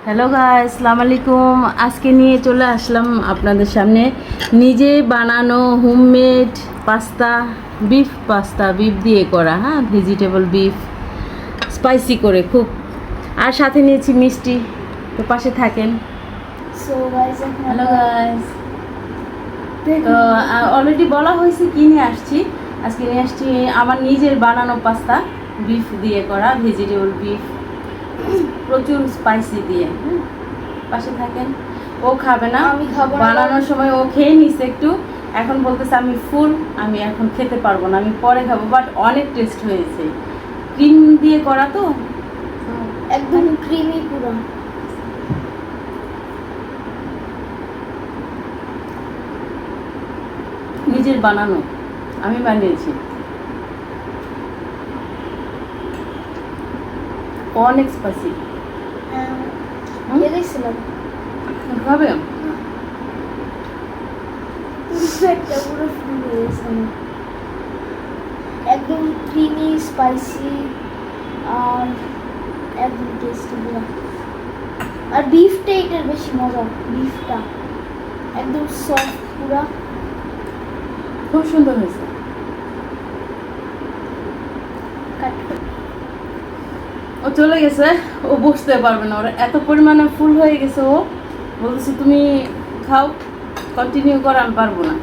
Hello guys, আসসালামু আলাইকুম। আজকে নিয়ে চলে আসলাম আপনাদের সামনে নিজে বানানো হোমমেড পাস্তা, বিফ দিয়ে করা, হ্যাঁ, ভেজিটেবল বিফ, স্পাইসি করে খুব। আর সাথে নিয়েছি মিষ্টি, তো পাশে থাকেন। সো গাইস, হ্যালো গাইস, তো অলরেডি বলা হয়েছে কি নিয়ে আসছি। আজকে নিয়ে আসছি আমার নিজের বানানো পাস্তা, বিফ দিয়ে করা, ভেজিটেবল বিফ, প্রচুর স্পাইসি দিয়ে। পাশে থাকেন। ও খাবে না, আমি খাবো না। বানানোর সময় ও খেয়ে নিছে একটু, এখন বলতেছে আমি ফুল, আমি এখন খেতে পারবো না, আমি পরে খাবো। বাট অনেক টেস্ট হয়েছে, ক্রিম দিয়ে করা তো একদম ক্রিমি পুরো। নিজের বানানো, আমি বানিয়েছি। অনেক স্পাইসি। দেখছিলাম খাবে? একটা পুরো ফুল হয়ে গেছে আমার। একদম ক্রিমি স্পাইসি আর একদম টেস্টি পুরো। আর বিফটা এটার বেশি মজা, বিফটা একদম সফট পুরো। খুব সুন্দর হয়েছে। ও চলে গেছে, ও বুঝতে পারবে না, ওর এত পরিমাণে ফুল হয়ে গেছে। ও বলতেছে তুমি খাও, কন্টিনিউ কর, আমি পারবো না।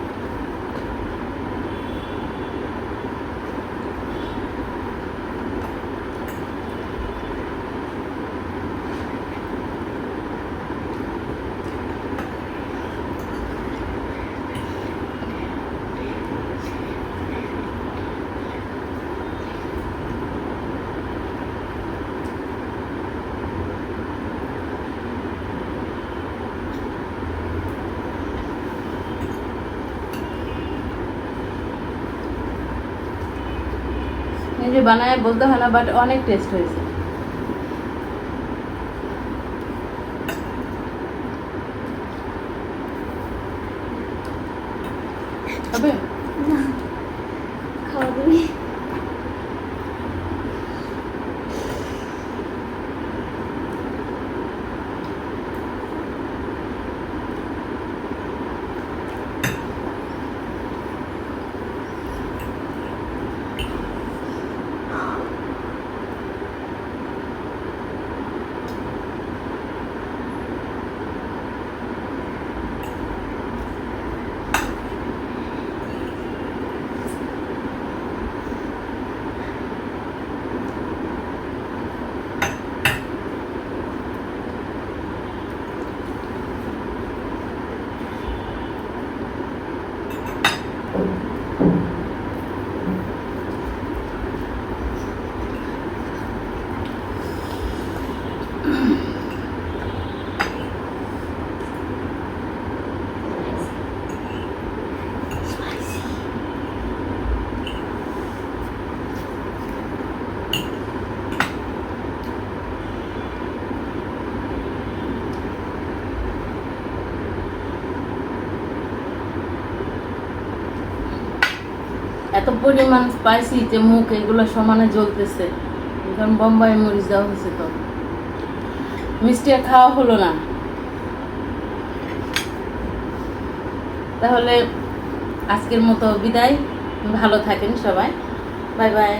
নিজে বানায় বলতে হয় না, বাট অনেক টেস্ট হয়েছে। হবে? না, খাওয়া দিবি? এত পরিমাণ স্পাইসি যে মুখ এগুলো সমানে জ্বলতেছে, কারণ বোম্বাই মরিচ দেওয়া হয়েছে, তো মিষ্টি আর খাওয়া হলো না। তাহলে আজকের মতো বিদায়, ভালো থাকেন সবাই, বাই বাই।